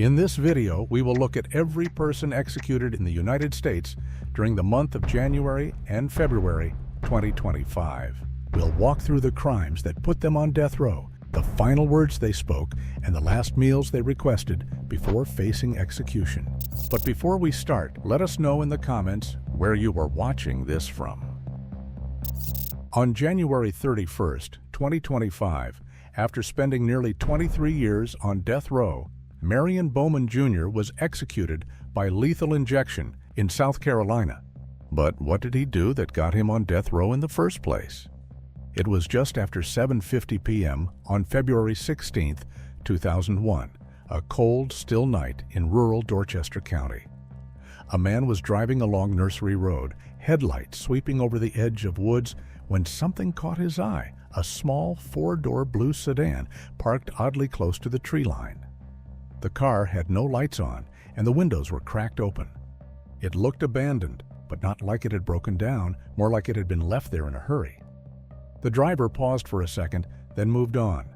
In this video, we will look at every person executed in the United States during the month of January and February 2025. We'll walk through the crimes that put them on death row, the final words they spoke, and the last meals they requested before facing execution. But before we start, let us know in the comments where you are watching this from. On January 31st, 2025, after spending nearly 23 years on death row, Marion Bowman Jr. was executed by lethal injection in South Carolina. But what did he do that got him on death row in the first place? It was just after 7:50 p.m. on February 16, 2001, a cold, still night in rural Dorchester County. A man was driving along Nursery Road, headlights sweeping over the edge of woods, when something caught his eye, a small four-door blue sedan parked oddly close to the tree line. The car had no lights on, and the windows were cracked open. It looked abandoned, but not like it had broken down, more like it had been left there in a hurry. The driver paused for a second, then moved on.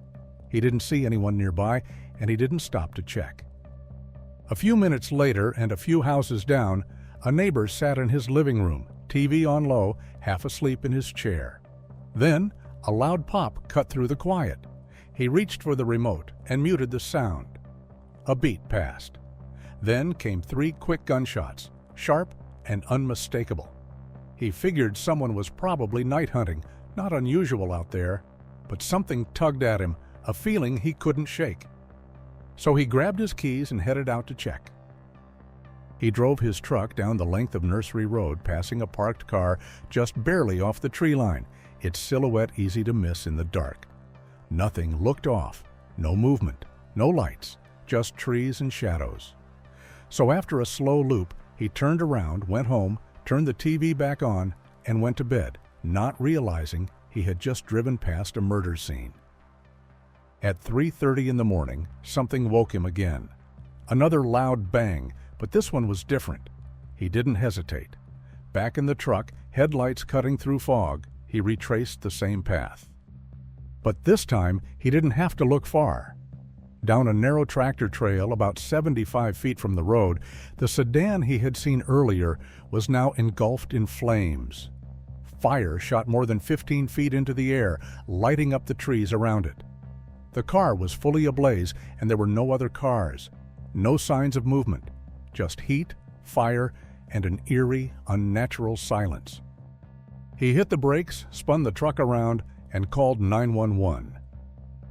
He didn't see anyone nearby, and he didn't stop to check. A few minutes later, and a few houses down, a neighbor sat in his living room, TV on low, half asleep in his chair. Then, a loud pop cut through the quiet. He reached for the remote and muted the sound. A beat passed. Then came 3 quick gunshots, sharp and unmistakable. He figured someone was probably night hunting, not unusual out there, but something tugged at him, a feeling he couldn't shake. So he grabbed his keys and headed out to check. He drove his truck down the length of Nursery Road, passing a parked car just barely off the tree line, its silhouette easy to miss in the dark. Nothing looked off, no movement, no lights, just trees and shadows. So after a slow loop, he turned around, went home, turned the TV back on, and went to bed, not realizing he had just driven past a murder scene. At 3:30 in the morning, something woke him again. Another loud bang, but this one was different. He didn't hesitate. Back in the truck, headlights cutting through fog, he retraced the same path. But this time, he didn't have to look far. Down a narrow tractor trail about 75 feet from the road, the sedan he had seen earlier was now engulfed in flames. Fire shot more than 15 feet into the air, lighting up the trees around it. The car was fully ablaze, and there were no other cars. No signs of movement, just heat, fire, and an eerie, unnatural silence. He hit the brakes, spun the truck around, and called 911.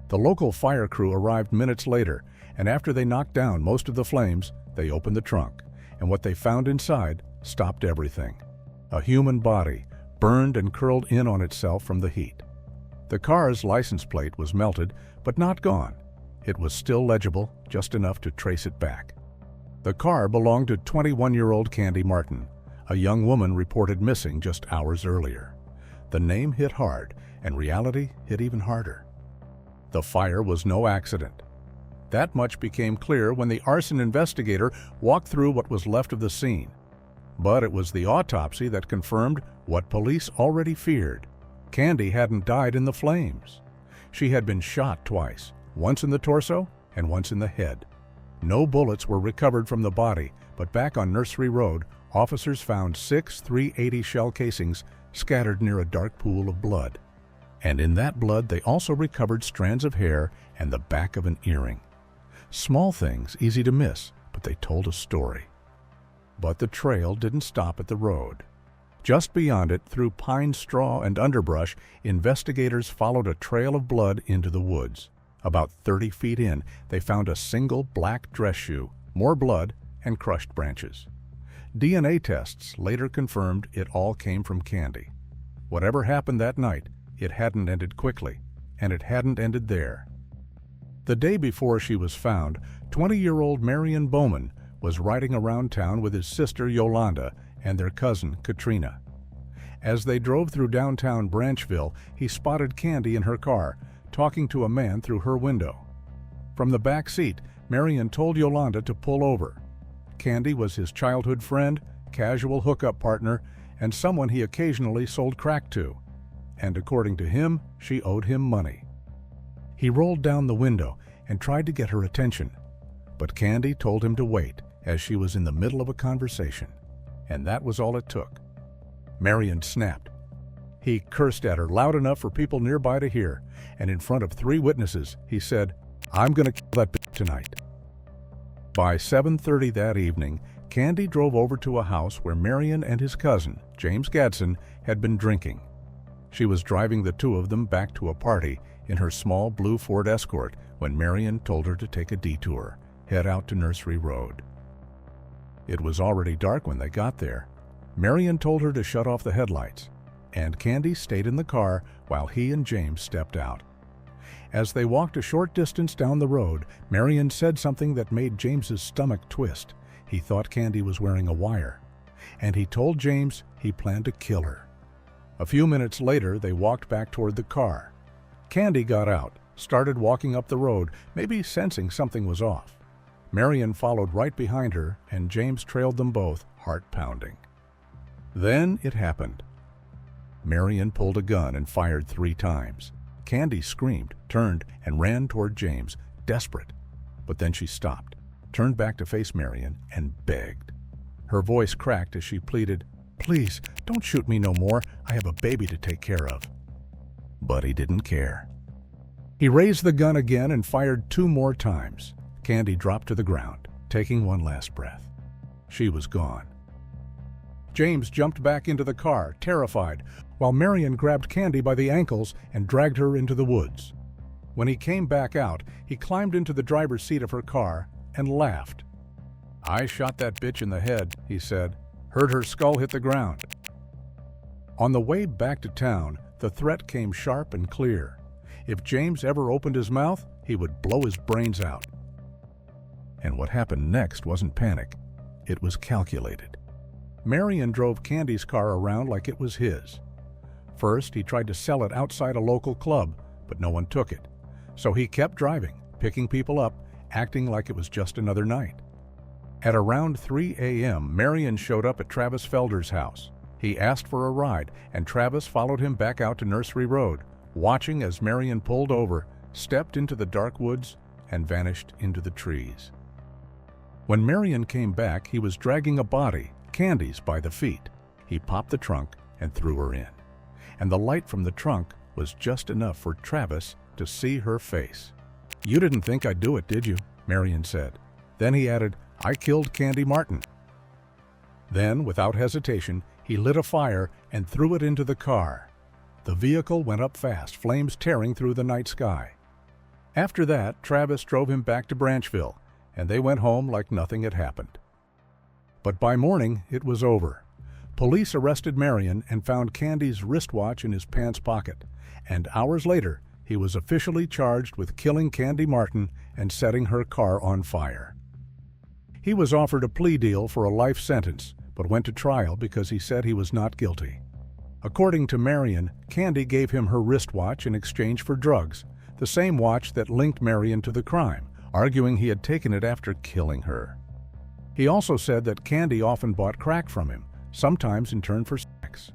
The local fire crew arrived minutes later, and after they knocked down most of the flames, they opened the trunk, and what they found inside stopped everything. A human body, burned and curled in on itself from the heat. The car's license plate was melted, but not gone. It was still legible, just enough to trace it back. The car belonged to 21-year-old Candy Martin, a young woman reported missing just hours earlier. The name hit hard, and reality hit even harder. The fire was no accident. That much became clear when the arson investigator walked through what was left of the scene. But it was the autopsy that confirmed what police already feared. Candy hadn't died in the flames. She had been shot twice, once in the torso and once in the head. No bullets were recovered from the body, but back on Nursery Road, officers found 6 .380 shell casings scattered near a dark pool of blood. And in that blood, they also recovered strands of hair and the back of an earring. Small things, easy to miss, but they told a story. But the trail didn't stop at the road. Just beyond it, through pine straw and underbrush, investigators followed a trail of blood into the woods. About 30 feet in, they found a single black dress shoe, more blood, and crushed branches. DNA tests later confirmed it all came from Candy. Whatever happened that night, it hadn't ended quickly, and it hadn't ended there. The day before she was found, 20-year-old Marion Bowman was riding around town with his sister Yolanda and their cousin Katrina. As they drove through downtown Branchville, he spotted Candy in her car, talking to a man through her window. From the back seat, Marion told Yolanda to pull over. Candy was his childhood friend, casual hookup partner, and someone he occasionally sold crack to. And according to him, she owed him money. He rolled down the window and tried to get her attention. but Candy told him to wait as she was in the middle of a conversation, and that was all it took. Marion snapped. He cursed at her loud enough for people nearby to hear, and in front of 3 witnesses, he said, "I'm gonna kill that bitch tonight." By 7:30 that evening, Candy drove over to a house where Marion and his cousin, James Gadsden, had been drinking. She was driving the 2 of them back to a party in her small blue Ford Escort when Marion told her to take a detour, head out to Nursery Road. It was already dark when they got there. Marion told her to shut off the headlights, and Candy stayed in the car while he and James stepped out. As they walked a short distance down the road, Marion said something that made James's stomach twist. He thought Candy was wearing a wire, and he told James he planned to kill her. A few minutes later, they walked back toward the car. Candy got out, started walking up the road, maybe sensing something was off. Marion followed right behind her, and James trailed them both, heart pounding. Then it happened. Marion pulled a gun and fired 3 times. Candy screamed, turned, and ran toward James, desperate. But then she stopped, turned back to face Marion, and begged. Her voice cracked as she pleaded, "Please, don't shoot me no more. I have a baby to take care of." But he didn't care. He raised the gun again and fired 2 more times. Candy dropped to the ground, taking one last breath. She was gone. James jumped back into the car, terrified, while Marion grabbed Candy by the ankles and dragged her into the woods. When he came back out, he climbed into the driver's seat of her car and laughed. "I shot that bitch in the head," he said. "Heard her skull hit the ground." On the way back to town, the threat came sharp and clear. If James ever opened his mouth, he would blow his brains out. And what happened next wasn't panic. It was calculated. Marion drove Candy's car around like it was his. First, he tried to sell it outside a local club, but no one took it. So he kept driving, picking people up, acting like it was just another night. At around 3 a.m., Marion showed up at Travis Felder's house. He asked for a ride, and Travis followed him back out to Nursery Road, watching as Marion pulled over, stepped into the dark woods, and vanished into the trees. When Marion came back, he was dragging a body, Candy's, by the feet. He popped the trunk and threw her in. And the light from the trunk was just enough for Travis to see her face. "You didn't think I'd do it, did you?" Marion said. Then he added, "I killed Candy Martin." Then, without hesitation, he lit a fire and threw it into the car. The vehicle went up fast, flames tearing through the night sky. After that, Travis drove him back to Branchville, and they went home like nothing had happened. But by morning, it was over. Police arrested Marion and found Candy's wristwatch in his pants pocket, and hours later, he was officially charged with killing Candy Martin and setting her car on fire. He was offered a plea deal for a life sentence, but went to trial because he said he was not guilty. According to Marion, Candy gave him her wristwatch in exchange for drugs, the same watch that linked Marion to the crime, arguing he had taken it after killing her. He also said that Candy often bought crack from him, sometimes in turn for sex.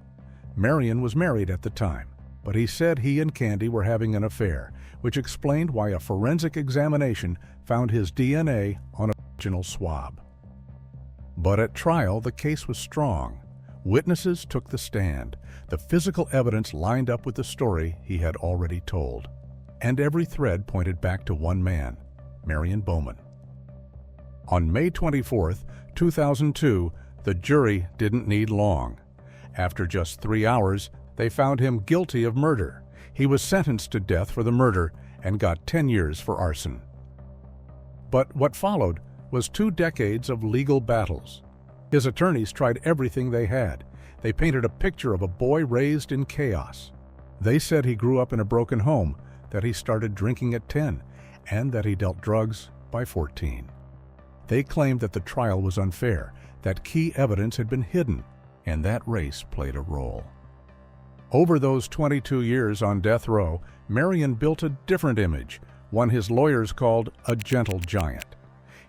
Marion was married at the time, but he said he and Candy were having an affair, which explained why a forensic examination found his DNA on a vaginal swab. But at trial, the case was strong. Witnesses took the stand. The physical evidence lined up with the story he had already told. And every thread pointed back to one man, Marion Bowman. On May 24, 2002, the jury didn't need long. After just 3 hours, they found him guilty of murder. He was sentenced to death for the murder and got 10 years for arson. But what followed was 2 decades of legal battles. His attorneys tried everything they had. They painted a picture of a boy raised in chaos. They said he grew up in a broken home, that he started drinking at 10, and that he dealt drugs by 14. They claimed that the trial was unfair, that key evidence had been hidden, and that race played a role. Over those 22 years on death row, Marion built a different image, one his lawyers called a gentle giant.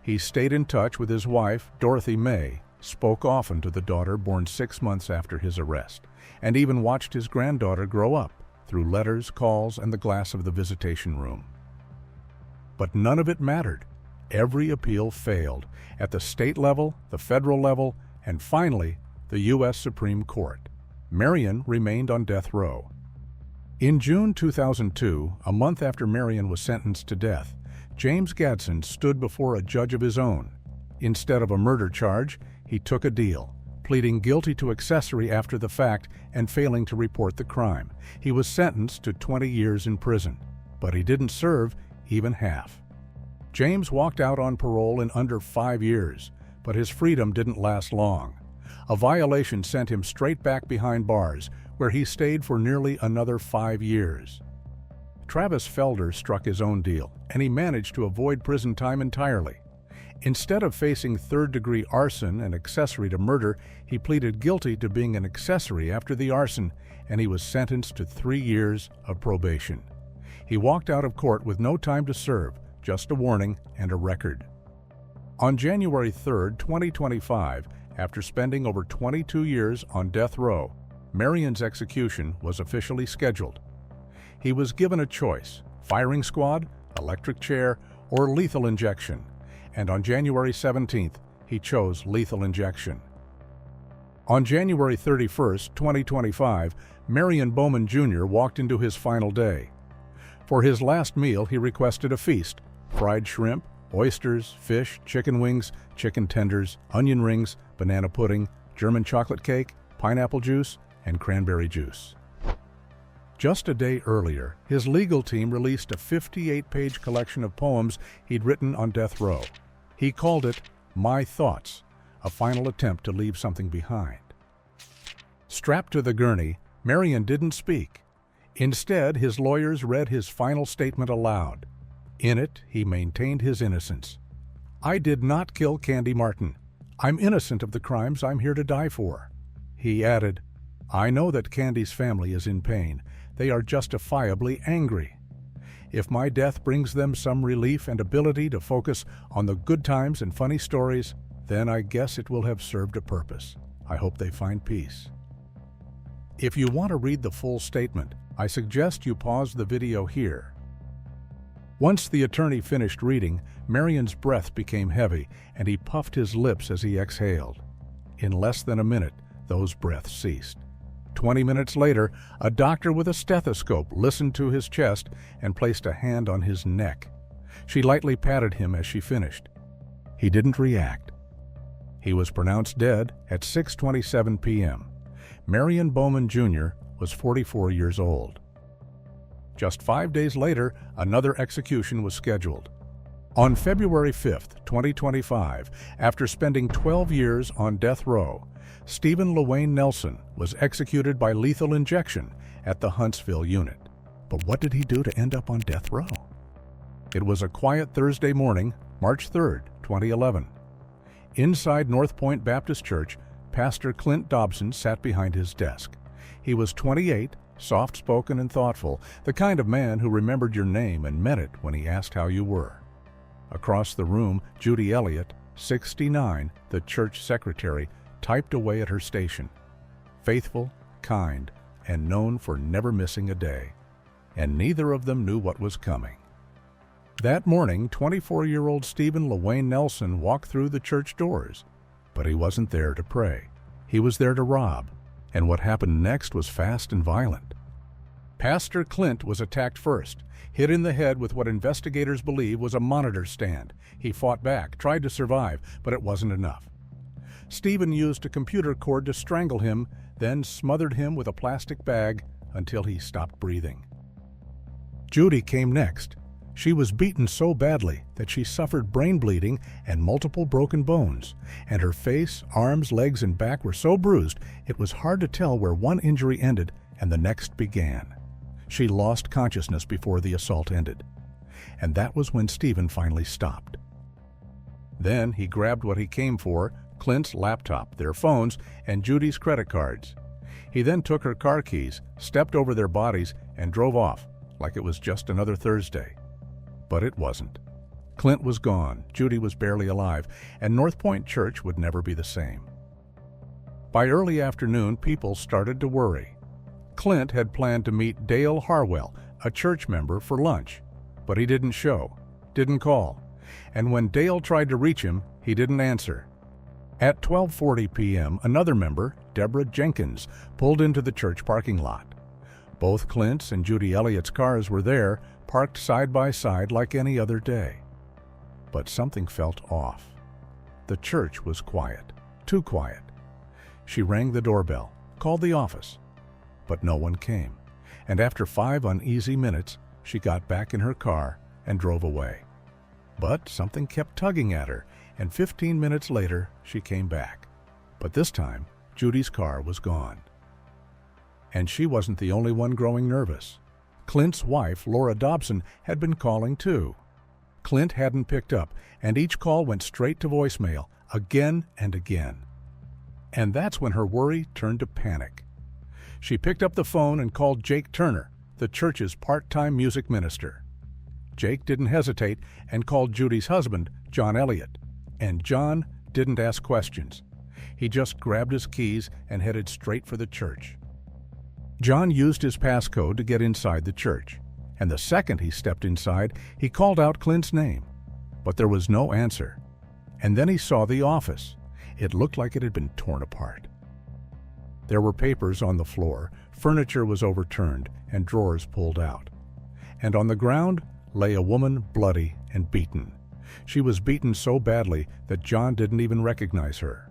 He stayed in touch with his wife, Dorothy May, spoke often to the daughter born 6 months after his arrest, and even watched his granddaughter grow up through letters, calls, and the glass of the visitation room. But none of it mattered. Every appeal failed, at the state level, the federal level, and finally, the U.S. Supreme Court. Marion remained on death row. In June 2002, a month after Marion was sentenced to death, James Gadsden stood before a judge of his own. Instead of a murder charge, he took a deal, pleading guilty to accessory after the fact and failing to report the crime. He was sentenced to 20 years in prison, but he didn't serve even half. James walked out on parole in under 5 years, but his freedom didn't last long. A violation sent him straight back behind bars, where he stayed for nearly another 5 years. Travis Felder struck his own deal, and he managed to avoid prison time entirely. Instead of facing third-degree arson and accessory to murder, he pleaded guilty to being an accessory after the arson, and he was sentenced to 3 years of probation. He walked out of court with no time to serve, just a warning and a record. On January 3, 2025, after spending over 22 years on death row, Marion's execution was officially scheduled. He was given a choice: firing squad, electric chair, or lethal injection. And on January 17th, he chose lethal injection. On January 31, 2025, Marion Bowman Jr. walked into his final day. For his last meal, he requested a feast: fried shrimp, oysters, fish, chicken wings, chicken tenders, onion rings, banana pudding, German chocolate cake, pineapple juice, and cranberry juice. Just a day earlier, his legal team released a 58-page collection of poems he'd written on death row. He called it My Thoughts, a final attempt to leave something behind. Strapped to the gurney, Marion didn't speak. Instead, his lawyers read his final statement aloud. In it, he maintained his innocence. "I did not kill Candy Martin. I'm innocent of the crimes I'm here to die for." He added, "I know that Candy's family is in pain. They are justifiably angry. If my death brings them some relief and ability to focus on the good times and funny stories, then I guess it will have served a purpose. I hope they find peace." If you want to read the full statement, I suggest you pause the video here. Once the attorney finished reading, Marion's breath became heavy, and he puffed his lips as he exhaled. In less than a minute, those breaths ceased. 20 minutes later, a doctor with a stethoscope listened to his chest and placed a hand on his neck. She lightly patted him as she finished. He didn't react. He was pronounced dead at 6:27 p.m. Marion Bowman Jr. was 44 years old. Just 5 days later, another execution was scheduled. On February 5, 2025, after spending 12 years on death row, Stephen LaWayne Nelson was executed by lethal injection at the Huntsville unit. But what did he do to end up on death row? It was a quiet Thursday morning, March 3, 2011. Inside North Point Baptist Church, Pastor Clint Dobson sat behind his desk. He was 28, soft-spoken and thoughtful, the kind of man who remembered your name and meant it when he asked how you were. Across the room, Judy Elliott, 69, the church secretary, typed away at her station. Faithful, kind, and known for never missing a day. And neither of them knew what was coming. That morning, 24-year-old Stephen LaWayne Nelson walked through the church doors. But he wasn't there to pray. He was there to rob. And what happened next was fast and violent. Pastor Clint was attacked first, hit in the head with what investigators believe was a monitor stand. He fought back, tried to survive, but it wasn't enough. Stephen used a computer cord to strangle him, then smothered him with a plastic bag until he stopped breathing. Judy came next. She was beaten so badly that she suffered brain bleeding and multiple broken bones, and her face, arms, legs, and back were so bruised it was hard to tell where one injury ended and the next began. She lost consciousness before the assault ended, and that was when Stephen finally stopped. Then he grabbed what he came for: Clint's laptop, their phones, and Judy's credit cards. He then took her car keys, stepped over their bodies, and drove off like it was just another Thursday. But it wasn't. Clint was gone, Judy was barely alive, and North Point Church would never be the same. By early afternoon, people started to worry. Clint had planned to meet Dale Harwell, a church member, for lunch, but he didn't show, didn't call. and when Dale tried to reach him, he didn't answer. At 12:40 p.m., another member, Deborah Jenkins, pulled into the church parking lot. Both Clint's and Judy Elliott's cars were there, parked side by side like any other day. But something felt off. The church was quiet, too quiet. She rang the doorbell, called the office, but no one came, and after 5 uneasy minutes, she got back in her car and drove away. But something kept tugging at her, and 15 minutes later, she came back. But this time, Judy's car was gone. And she wasn't the only one growing nervous. Clint's wife, Laura Dobson, had been calling too. Clint hadn't picked up, and each call went straight to voicemail, again and again. And that's when her worry turned to panic. She picked up the phone and called Jake Turner, the church's part-time music minister. Jake didn't hesitate and called Judy's husband, John Elliott. And John didn't ask questions. He just grabbed his keys and headed straight for the church. John used his passcode to get inside the church, and the second he stepped inside, he called out Clint's name. But there was no answer. And then he saw the office. It looked like it had been torn apart. There were papers on the floor, furniture was overturned, and drawers pulled out. And on the ground lay a woman, bloody and beaten. She was beaten so badly that John didn't even recognize her.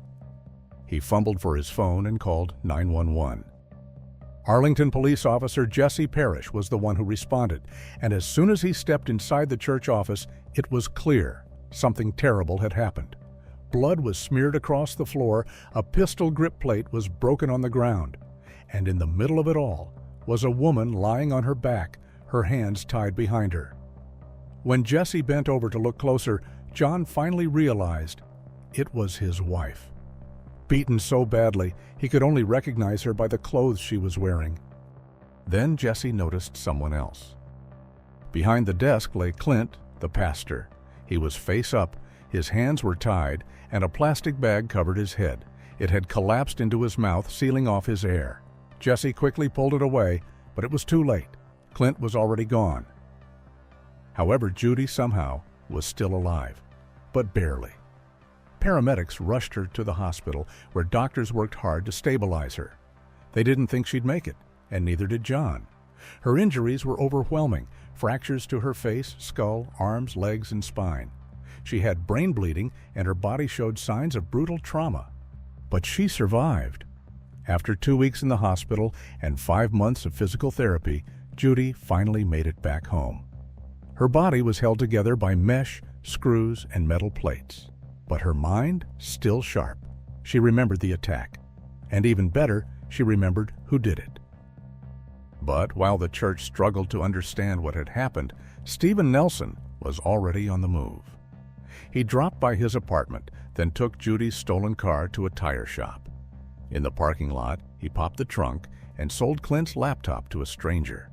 He fumbled for his phone and called 911. Arlington police officer Jesse Parrish was the one who responded, and as soon as he stepped inside the church office, it was clear something terrible had happened. Blood was smeared across the floor, a pistol grip plate was broken on the ground, and in the middle of it all was a woman lying on her back, her hands tied behind her. When Jesse bent over to look closer, John finally realized it was his wife. Beaten so badly, he could only recognize her by the clothes she was wearing. Then Jesse noticed someone else. Behind the desk lay Clint, the pastor. He was face up, his hands were tied, and a plastic bag covered his head. It had collapsed into his mouth, sealing off his air. Jesse quickly pulled it away, but it was too late. Clint was already gone. However, Judy somehow was still alive, but barely. Paramedics rushed her to the hospital, where doctors worked hard to stabilize her. They didn't think she'd make it, and neither did John. Her injuries were overwhelming, fractures to her face, skull, arms, legs, and spine. She had brain bleeding, and her body showed signs of brutal trauma. But she survived. After 2 weeks in the hospital and 5 months of physical therapy, Judy finally made it back home. Her body was held together by mesh, screws, and metal plates. But her mind, still sharp. She remembered the attack. And even better, she remembered who did it. But while the church struggled to understand what had happened, Stephen Nelson was already on the move. He dropped by his apartment, then took Judy's stolen car to a tire shop. In the parking lot, he popped the trunk and sold Clint's laptop to a stranger.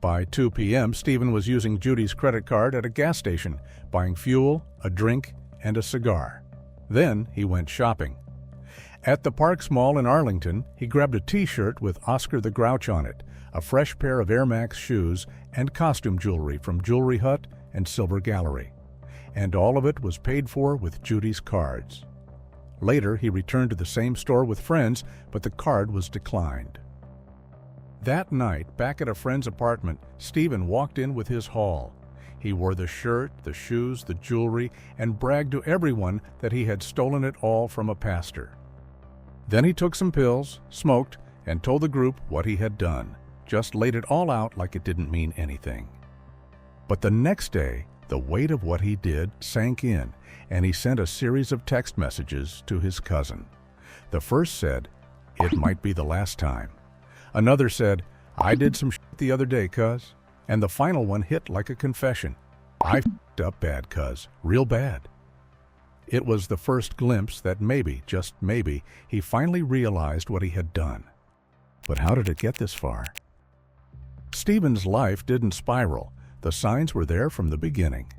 By 2 p.m., Stephen was using Judy's credit card at a gas station, buying fuel, a drink, and a cigar. Then he went shopping. At the Parks Mall in Arlington, he grabbed a T-shirt with Oscar the Grouch on it, a fresh pair of Air Max shoes, and costume jewelry from Jewelry Hut and Silver Gallery. And all of it was paid for with Judy's cards. Later, he returned to the same store with friends, but the card was declined. That night, back at a friend's apartment, Stephen walked in with his haul. He wore the shirt, the shoes, the jewelry, and bragged to everyone that he had stolen it all from a pastor. Then he took some pills, smoked, and told the group what he had done. Just laid it all out like it didn't mean anything. But the next day, the weight of what he did sank in, and he sent a series of text messages to his cousin. The first said, "It might be the last time." Another said, "I did some shit the other day, cuz." And the final one hit like a confession. "I f***ed up bad, cuz. Real bad." It was the first glimpse that maybe, just maybe, he finally realized what he had done. But how did it get this far? Stephen's life didn't spiral. The signs were there from the beginning.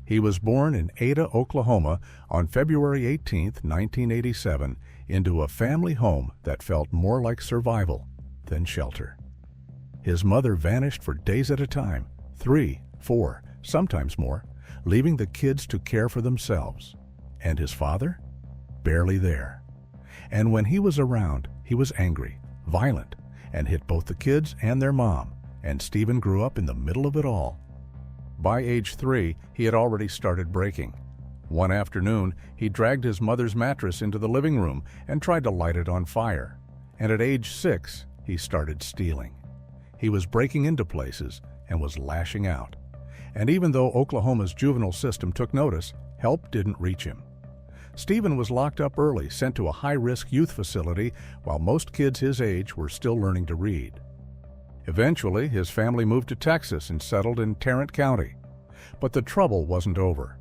He was born in Ada, Oklahoma on February 18, 1987, into a family home that felt more like survival than shelter. His mother vanished for days at a time, 3, 4, sometimes more, leaving the kids to care for themselves. And his father? Barely there. And when he was around, he was angry, violent, and hit both the kids and their mom, and Stephen grew up in the middle of it all. By age 3, he had already started breaking. One afternoon, he dragged his mother's mattress into the living room and tried to light it on fire. And at age 6, he started stealing. He was breaking into places and was lashing out. And even though Oklahoma's juvenile system took notice, help didn't reach him. Stephen was locked up early, sent to a high-risk youth facility, while most kids his age were still learning to read. Eventually, his family moved to Texas and settled in Tarrant County. But the trouble wasn't over.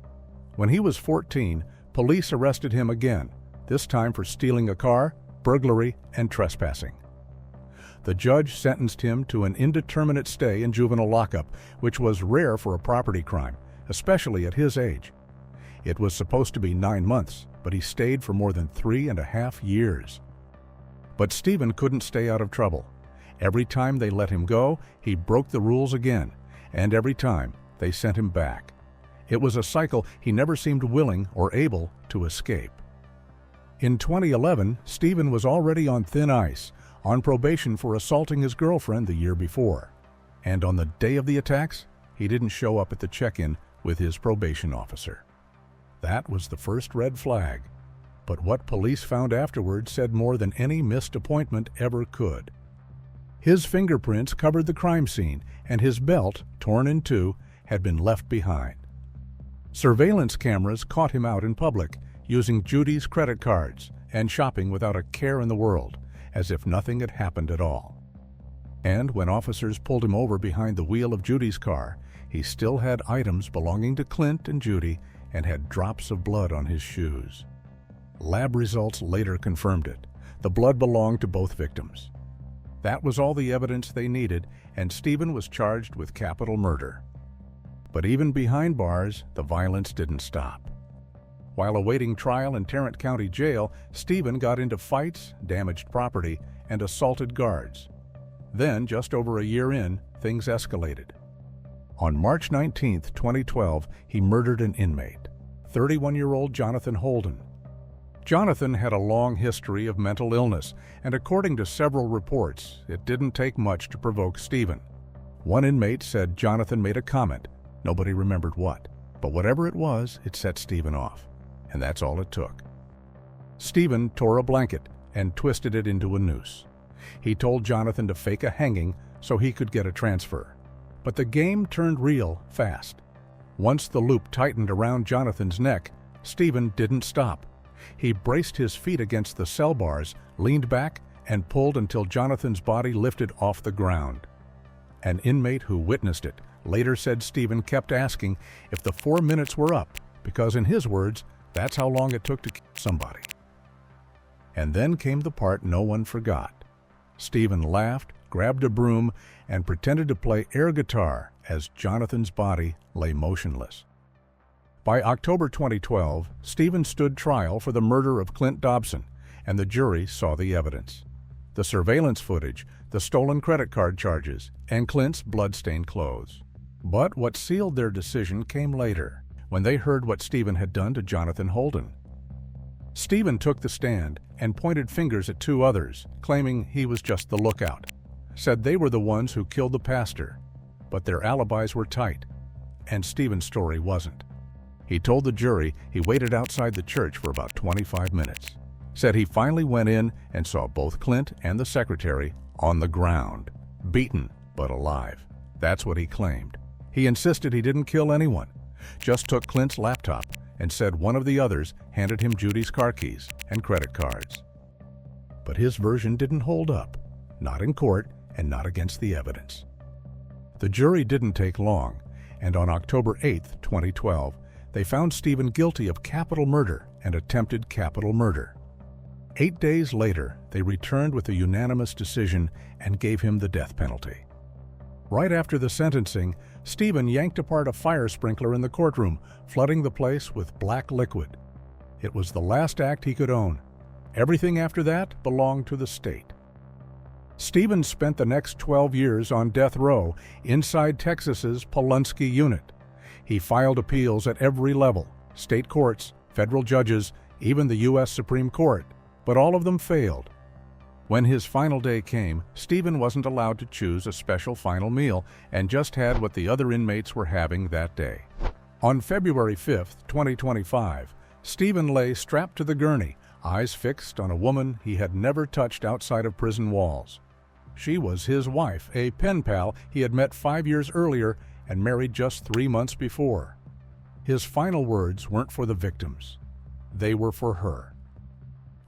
When he was 14, police arrested him again, this time for stealing a car, burglary, and trespassing. The judge sentenced him to an indeterminate stay in juvenile lockup, which was rare for a property crime, especially at his age. It was supposed to be 9 months, but he stayed for more than 3.5 years. But Stephen couldn't stay out of trouble. Every time they let him go, he broke the rules again, and every time they sent him back. It was a cycle he never seemed willing or able to escape. In 2011, Stephen was already on thin ice, on probation for assaulting his girlfriend the year before. And on the day of the attacks, he didn't show up at the check-in with his probation officer. That was the first red flag. But what police found afterward said more than any missed appointment ever could. His fingerprints covered the crime scene, and his belt, torn in two, had been left behind. Surveillance cameras caught him out in public, using Judy's credit cards and shopping without a care in the world, as if nothing had happened at all. And when officers pulled him over behind the wheel of Judy's car, he still had items belonging to Clint and Judy and had drops of blood on his shoes. Lab results later confirmed it. The blood belonged to both victims. That was all the evidence they needed, and Stephen was charged with capital murder. But even behind bars, the violence didn't stop. While awaiting trial in Tarrant County Jail, Stephen got into fights, damaged property, and assaulted guards. Then, just over a year in, things escalated. On March 19, 2012, he murdered an inmate, 31-year-old Jonathan Holden. Jonathan had a long history of mental illness, and according to several reports, it didn't take much to provoke Stephen. One inmate said Jonathan made a comment. Nobody remembered what, but whatever it was, it set Stephen off. And that's all it took. Stephen tore a blanket and twisted it into a noose. He told Jonathan to fake a hanging so he could get a transfer. But the game turned real fast. Once the loop tightened around Jonathan's neck, Stephen didn't stop. He braced his feet against the cell bars, leaned back, and pulled until Jonathan's body lifted off the ground. An inmate who witnessed it later said Stephen kept asking if the 4 minutes were up, because in his words, that's how long it took to kill somebody. And then came the part no one forgot. Stephen laughed, grabbed a broom, and pretended to play air guitar as Jonathan's body lay motionless. By October 2012, Stephen stood trial for the murder of Clint Dobson, and the jury saw the evidence. The surveillance footage, the stolen credit card charges, and Clint's blood-stained clothes. But what sealed their decision came later, when they heard what Stephen had done to Jonathan Holden. Stephen took the stand and pointed fingers at 2 others, claiming he was just the lookout. Said they were the ones who killed the pastor, but their alibis were tight, and Stephen's story wasn't. He told the jury he waited outside the church for about 25 minutes. Said he finally went in and saw both Clint and the secretary on the ground, beaten but alive. That's what he claimed. He insisted he didn't kill anyone, just took Clint's laptop and said one of the others handed him Judy's car keys and credit cards. But his version didn't hold up, not in court and not against the evidence. The jury didn't take long, and on October 8, 2012, they found Stephen guilty of capital murder and attempted capital murder. 8 days later, they returned with a unanimous decision and gave him the death penalty. Right after the sentencing, Stephen yanked apart a fire sprinkler in the courtroom, flooding the place with black liquid. It was the last act he could own. Everything after that belonged to the state. Stephen spent the next 12 years on death row inside Texas's Polunsky unit. He filed appeals at every level, state courts, federal judges, even the U.S. Supreme Court, but all of them failed. When his final day came, Stephen wasn't allowed to choose a special final meal and just had what the other inmates were having that day. On February 5, 2025, Stephen lay strapped to the gurney, eyes fixed on a woman he had never touched outside of prison walls. She was his wife, a pen pal he had met 5 years earlier and married just 3 months before. His final words weren't for the victims. They were for her.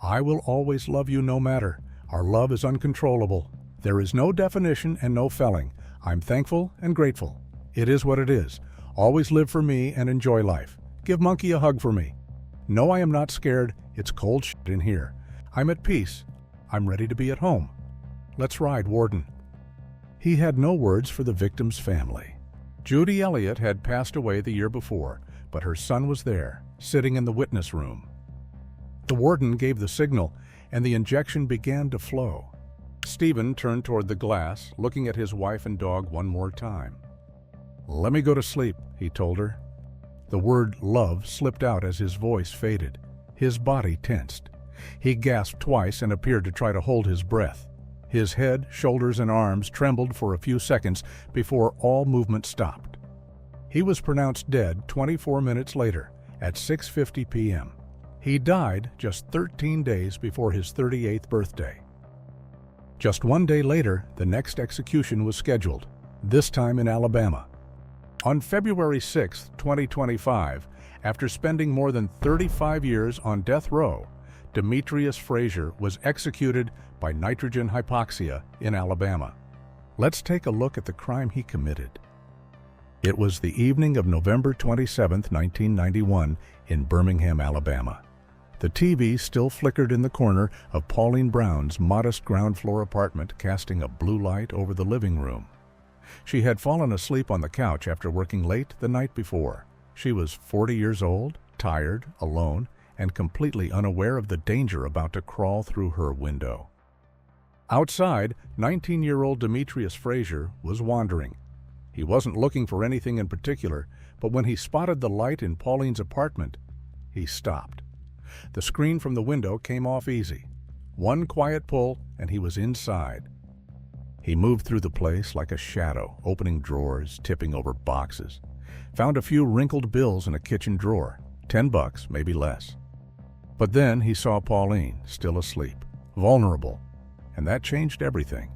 "I will always love you no matter. Our love is uncontrollable. There is no definition and no felling. I'm thankful and grateful. It is what it is. Always live for me and enjoy life. Give Monkey a hug for me. No, I am not scared. It's cold shit in here. I'm at peace. I'm ready to be at home. Let's ride, Warden." He had no words for the victim's family. Judy Elliott had passed away the year before, but her son was there, sitting in the witness room. The warden gave the signal, and the injection began to flow. Stephen turned toward the glass, looking at his wife and dog one more time. "Let me go to sleep," he told her. The word love slipped out as his voice faded. His body tensed. He gasped twice and appeared to try to hold his breath. His head, shoulders, and arms trembled for a few seconds before all movement stopped. He was pronounced dead 24 minutes later, at 6:50 p.m. He died just 13 days before his 38th birthday. Just 1 day later, the next execution was scheduled, this time in Alabama. On February 6, 2025, after spending more than 35 years on death row, Demetrius Frazier was executed by nitrogen hypoxia in Alabama. Let's take a look at the crime he committed. It was the evening of November 27, 1991, in Birmingham, Alabama. The TV still flickered in the corner of Pauline Brown's modest ground floor apartment, casting a blue light over the living room. She had fallen asleep on the couch after working late the night before. She was 40 years old, tired, alone, and completely unaware of the danger about to crawl through her window. Outside, 19-year-old Demetrius Frazier was wandering. He wasn't looking for anything in particular, but when he spotted the light in Pauline's apartment, he stopped. The screen from the window came off easy. One quiet pull, and he was inside. He moved through the place like a shadow, opening drawers, tipping over boxes. Found a few wrinkled bills in a kitchen drawer, $10, maybe less. But then he saw Pauline, still asleep, vulnerable, and that changed everything.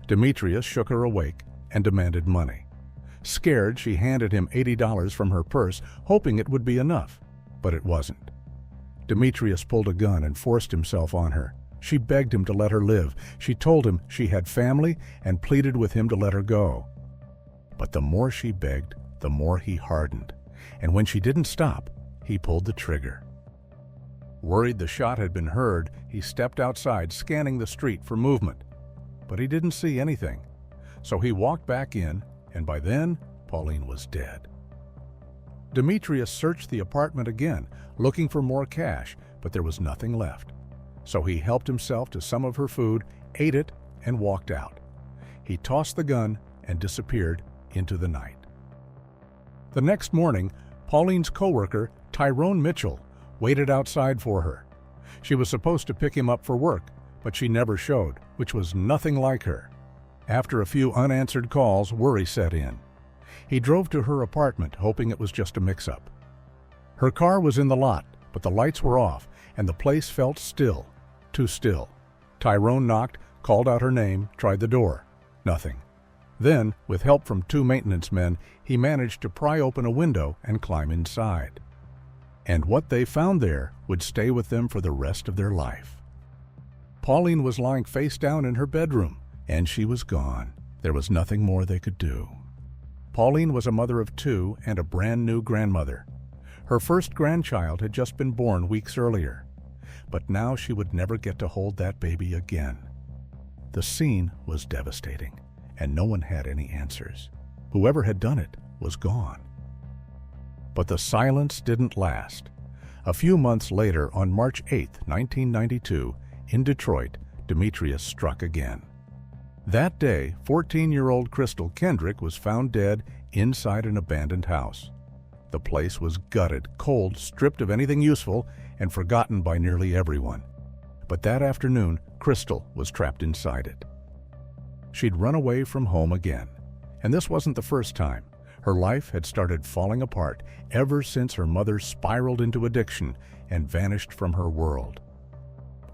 Demetrius shook her awake and demanded money. Scared, she handed him $80 from her purse, hoping it would be enough, but it wasn't. Demetrius pulled a gun and forced himself on her. She begged him to let her live. She told him she had family and pleaded with him to let her go. But the more she begged, the more he hardened, and when she didn't stop, he pulled the trigger. Worried the shot had been heard, he stepped outside, scanning the street for movement. But he didn't see anything. So he walked back in, and by then, Pauline was dead. Demetrius searched the apartment again, looking for more cash, but there was nothing left. So he helped himself to some of her food, ate it, and walked out. He tossed the gun and disappeared into the night. The next morning, Pauline's coworker, Tyrone Mitchell, waited outside for her. She was supposed to pick him up for work, but she never showed, which was nothing like her. After a few unanswered calls, worry set in. He drove to her apartment, hoping it was just a mix-up. Her car was in the lot, but the lights were off, and the place felt still, too still. Tyrone knocked, called out her name, tried the door. Nothing. Then, with help from 2 maintenance men, he managed to pry open a window and climb inside. And what they found there would stay with them for the rest of their life. Pauline was lying face down in her bedroom, and she was gone. There was nothing more they could do. Pauline was a mother of 2 and a brand new grandmother. Her first grandchild had just been born weeks earlier, but now she would never get to hold that baby again. The scene was devastating, and no one had any answers. Whoever had done it was gone. But the silence didn't last. A few months later, on March 8, 1992, in Detroit, Demetrius struck again. That day, 14-year-old Crystal Kendrick was found dead inside an abandoned house. The place was gutted, cold, stripped of anything useful, and forgotten by nearly everyone. But that afternoon, Crystal was trapped inside it. She'd run away from home again, and this wasn't the first time. Her life had started falling apart ever since her mother spiraled into addiction and vanished from her world.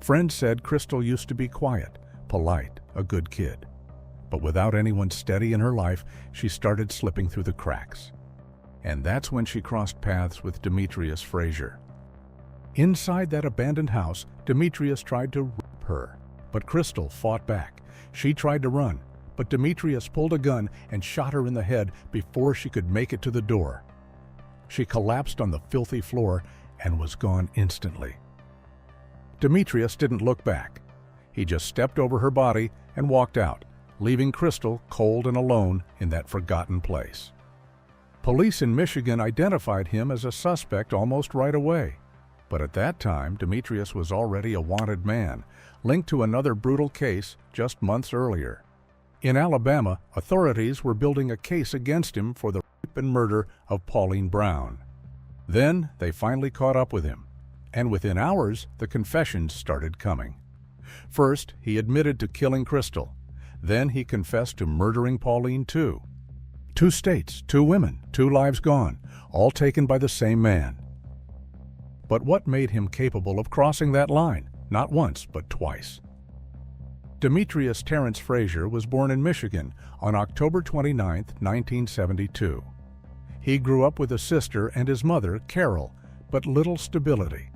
Friends said Crystal used to be quiet, polite, a good kid. But without anyone steady in her life, she started slipping through the cracks. And that's when she crossed paths with Demetrius Frazier. Inside that abandoned house, Demetrius tried to rape her, but Crystal fought back. She tried to run, but Demetrius pulled a gun and shot her in the head before she could make it to the door. She collapsed on the filthy floor and was gone instantly. Demetrius didn't look back. He just stepped over her body and walked out, leaving Crystal cold and alone in that forgotten place. Police in Michigan identified him as a suspect almost right away. But at that time, Demetrius was already a wanted man, linked to another brutal case just months earlier. In Alabama, authorities were building a case against him for the rape and murder of Pauline Brown. Then they finally caught up with him, and within hours, the confessions started coming. First, he admitted to killing Crystal. Then he confessed to murdering Pauline too. 2 states, 2 women, 2 lives gone, all taken by the same man. But what made him capable of crossing that line? Not once, but twice. Demetrius Terrence Frazier was born in Michigan on October 29, 1972. He grew up with a sister and his mother, Carol, but little stability.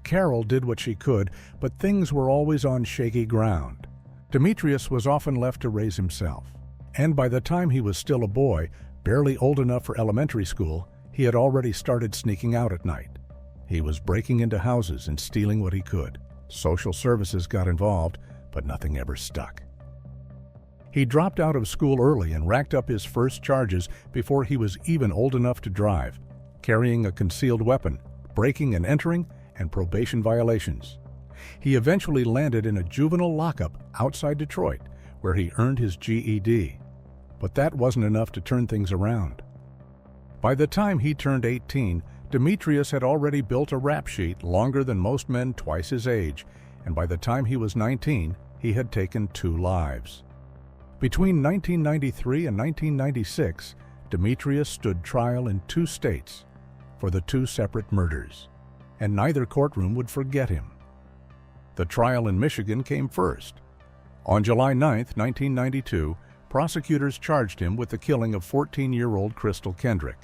Carol did what she could, but things were always on shaky ground. Demetrius was often left to raise himself, and by the time he was still a boy, barely old enough for elementary school, he had already started sneaking out at night. He was breaking into houses and stealing what he could. Social services got involved, but nothing ever stuck. He dropped out of school early and racked up his first charges before he was even old enough to drive, carrying a concealed weapon, breaking and entering, and probation violations. He eventually landed in a juvenile lockup outside Detroit, where he earned his GED. But that wasn't enough to turn things around. By the time he turned 18, Demetrius had already built a rap sheet longer than most men twice his age, and by the time he was 19, he had taken 2 lives. Between 1993 and 1996, Demetrius stood trial in 2 states for the 2 separate murders, and neither courtroom would forget him. The trial in Michigan came first. On July 9, 1992, prosecutors charged him with the killing of 14-year-old Crystal Kendrick.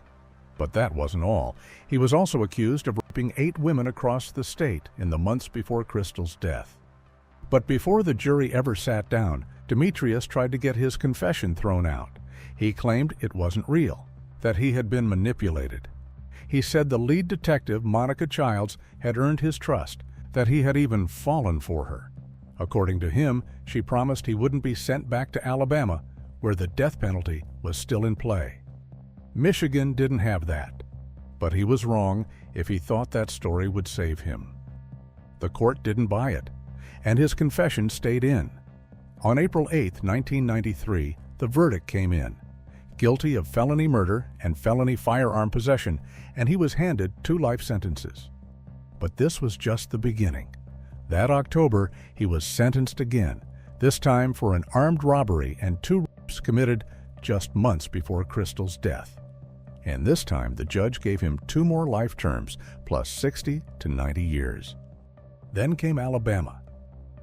But that wasn't all. He was also accused of raping 8 women across the state in the months before Crystal's death. But before the jury ever sat down, Demetrius tried to get his confession thrown out. He claimed it wasn't real, that he had been manipulated. He said the lead detective, Monica Childs, had earned his trust, that he had even fallen for her. According to him, she promised he wouldn't be sent back to Alabama, where the death penalty was still in play. Michigan didn't have that, but he was wrong if he thought that story would save him. The court didn't buy it, and his confession stayed in. On April 8, 1993, the verdict came in: guilty of felony murder and felony firearm possession, and he was handed 2 life sentences. But this was just the beginning. That October, he was sentenced again, this time for an armed robbery and 2 rapes committed just months before Crystal's death. And this time, the judge gave him 2 more life terms, plus 60 to 90 years. Then came Alabama.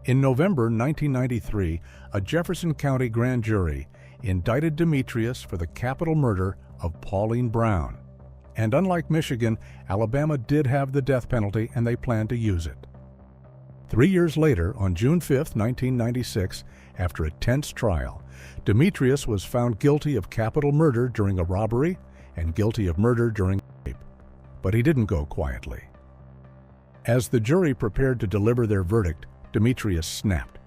In November 1993, a Jefferson County grand jury indicted Demetrius for the capital murder of Pauline Brown. And unlike Michigan, Alabama did have the death penalty, and they planned to use it. 3 years later, on June 5, 1996, after a tense trial, Demetrius was found guilty of capital murder during a robbery and guilty of murder during rape. But he didn't go quietly. As the jury prepared to deliver their verdict, Demetrius snapped.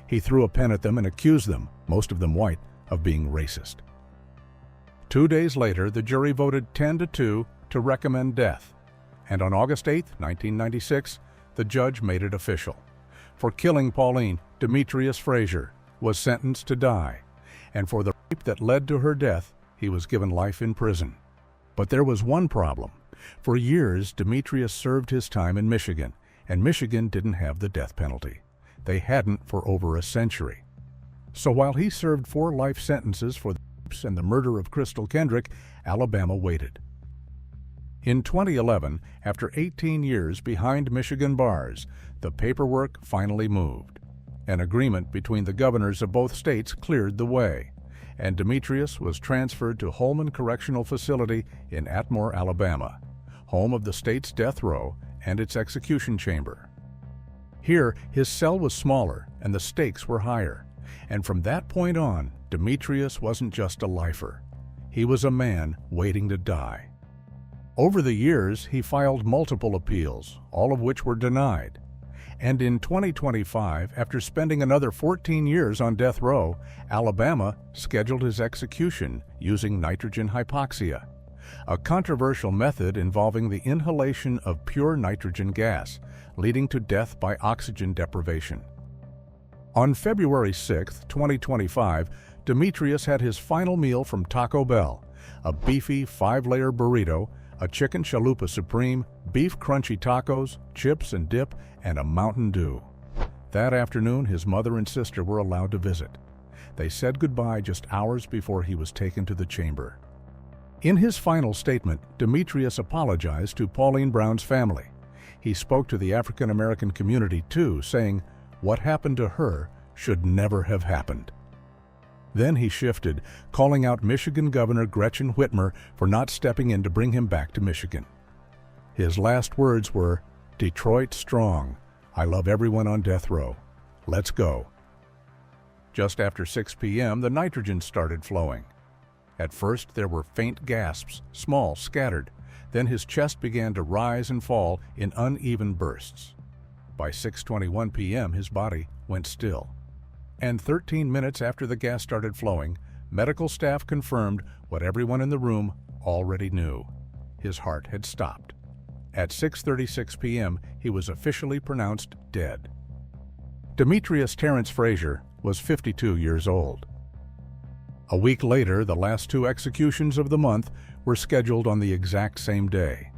He threw a pen at them and accused them, most of them white, of being racist. 2 days later, the jury voted 10-2 to recommend death. And on August 8, 1996, the judge made it official. For killing Pauline, Demetrius Frazier was sentenced to die, and for the rape that led to her death, He was given life in prison. But there was one problem. For years, Demetrius served his time in Michigan, and Michigan didn't have the death penalty. They hadn't for over a century. So while he served 4 life sentences for the rapes and the murder of Crystal Kendrick, Alabama waited. In 2011, after 18 years behind Michigan bars, the paperwork finally moved. An agreement between the governors of both states cleared the way, and Demetrius was transferred to Holman Correctional Facility in Atmore, Alabama, home of the state's death row and its execution chamber. Here, his cell was smaller and the stakes were higher, and from that point on, Demetrius wasn't just a lifer. He was a man waiting to die. Over the years, he filed multiple appeals, all of which were denied. And in 2025, after spending another 14 years on death row, Alabama scheduled his execution using nitrogen hypoxia, a controversial method involving the inhalation of pure nitrogen gas, leading to death by oxygen deprivation. On February 6, 2025, Demetrius had his final meal from Taco Bell, a beefy 5-layer burrito, a chicken chalupa supreme, beef crunchy tacos, chips and dip, and a Mountain Dew. That afternoon, his mother and sister were allowed to visit. They said goodbye just hours before he was taken to the chamber. In his final statement, Demetrius apologized to Pauline Brown's family. He spoke to the African American community too, saying, "What happened to her should never have happened." Then he shifted, calling out Michigan Governor Gretchen Whitmer for not stepping in to bring him back to Michigan. His last words were, "Detroit strong. I love everyone on death row. Let's go." Just after 6 p.m., the nitrogen started flowing. At first, there were faint gasps, small, scattered. Then his chest began to rise and fall in uneven bursts. By 6:21 p.m., his body went still. And 13 minutes after the gas started flowing, medical staff confirmed what everyone in the room already knew. His heart had stopped. At 6:36 p.m., he was officially pronounced dead. Demetrius Terrence Frazier was 52 years old. A week later, the last 2 executions of the month were scheduled on the exact same day.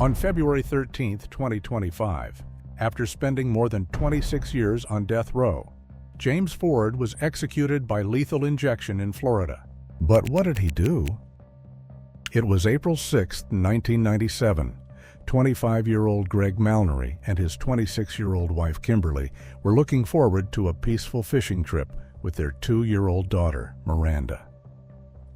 On February 13, 2025, after spending more than 26 years on death row, James Ford was executed by lethal injection in Florida. But what did he do? It was April 6, 1997. 25-year-old Greg Malnery and his 26-year-old wife Kimberly were looking forward to a peaceful fishing trip with their 2-year-old daughter, Miranda.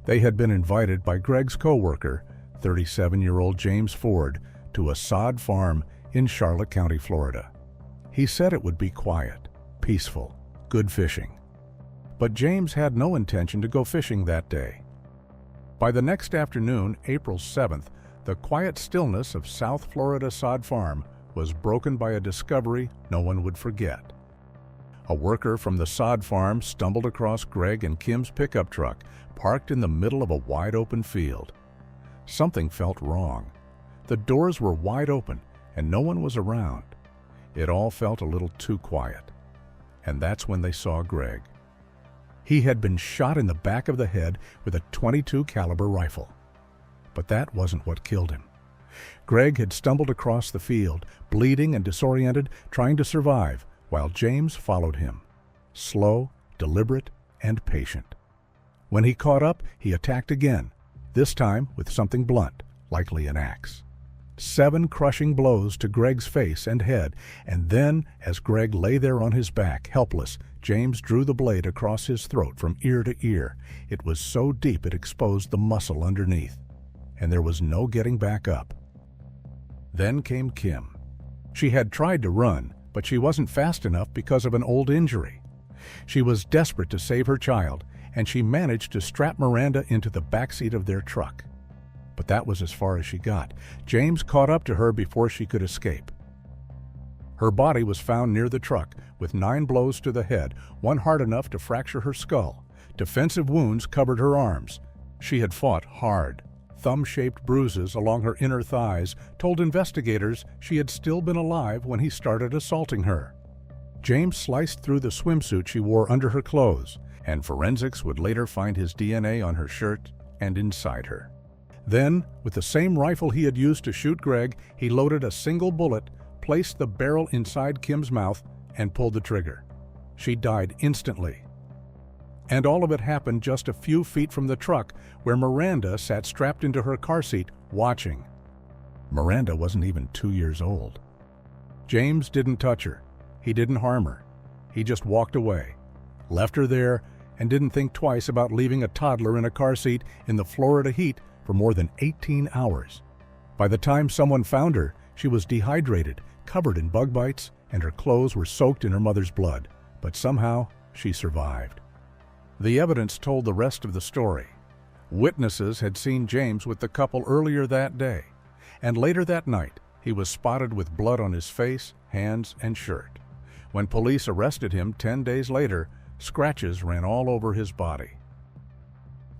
They had been invited by Greg's co-worker, 37-year-old James Ford, to a sod farm in Charlotte County, Florida. He said it would be quiet, peaceful, good fishing. But James had no intention to go fishing that day. By the next afternoon, April 7th, the quiet stillness of South Florida Sod Farm was broken by a discovery no one would forget. A worker from the sod farm stumbled across Greg and Kim's pickup truck parked in the middle of a wide-open field. Something felt wrong. The doors were wide open and no one was around. It all felt a little too quiet. And that's when they saw Greg. He had been shot in the back of the head with a .22 caliber rifle. But that wasn't what killed him. Greg had stumbled across the field, bleeding and disoriented, trying to survive, while James followed him, slow, deliberate, and patient. When he caught up, he attacked again, this time with something blunt, likely an axe. 7 crushing blows to Greg's face and head, and then, as Greg lay there on his back, helpless, James drew the blade across his throat from ear to ear. It was so deep it exposed the muscle underneath, and there was no getting back up. Then came Kim. She had tried to run, but she wasn't fast enough because of an old injury. She was desperate to save her child, and she managed to strap Miranda into the backseat of their truck. But that was as far as she got. James caught up to her before she could escape. Her body was found near the truck with 9 blows to the head, one hard enough to fracture her skull. Defensive wounds covered her arms. She had fought hard. Thumb-shaped bruises along her inner thighs told investigators she had still been alive when he started assaulting her. James sliced through the swimsuit she wore under her clothes, and forensics would later find his DNA on her shirt, and inside her. Then, with the same rifle he had used to shoot Greg, he loaded a single bullet, placed the barrel inside Kim's mouth, and pulled the trigger. She died instantly. And all of it happened just a few feet from the truck, where Miranda sat strapped into her car seat, watching. Miranda wasn't even 2 years old. James didn't touch her. He didn't harm her. He just walked away, left her there, and didn't think twice about leaving a toddler in a car seat in the Florida heat for more than 18 hours. By the time someone found her, she was dehydrated, covered in bug bites, and her clothes were soaked in her mother's blood. But somehow, she survived. The evidence told the rest of the story. Witnesses had seen James with the couple earlier that day, and later that night, he was spotted with blood on his face, hands, and shirt. When police arrested him 10 days later, scratches ran all over his body.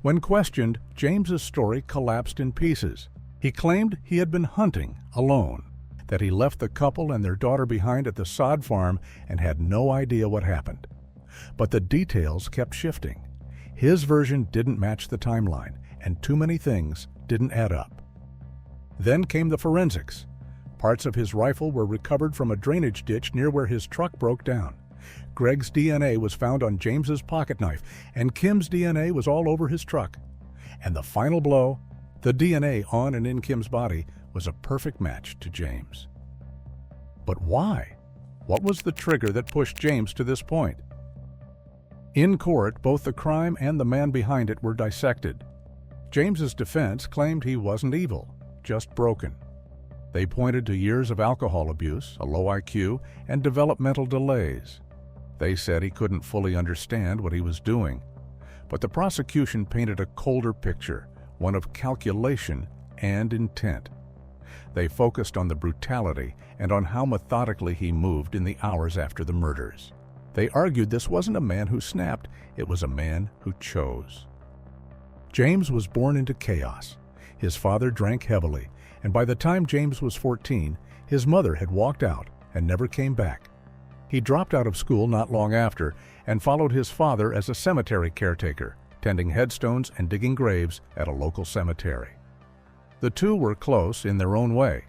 When questioned, James's story collapsed in pieces. He claimed he had been hunting alone, that he left the couple and their daughter behind at the sod farm and had no idea what happened. But the details kept shifting. His version didn't match the timeline, and too many things didn't add up. Then came the forensics. Parts of his rifle were recovered from a drainage ditch near where his truck broke down. Greg's DNA was found on James's pocket knife, and Kim's DNA was all over his truck. And the final blow, the DNA on and in Kim's body, was a perfect match to James. But why? What was the trigger that pushed James to this point? In court, both the crime and the man behind it were dissected. James's defense claimed he wasn't evil, just broken. They pointed to years of alcohol abuse, a low IQ, and developmental delays. They said he couldn't fully understand what he was doing. But the prosecution painted a colder picture, one of calculation and intent. They focused on the brutality and on how methodically he moved in the hours after the murders. They argued this wasn't a man who snapped, it was a man who chose. James was born into chaos. His father drank heavily, and by the time James was 14, his mother had walked out and never came back. He dropped out of school not long after and followed his father as a cemetery caretaker, tending headstones and digging graves at a local cemetery. The two were close in their own way,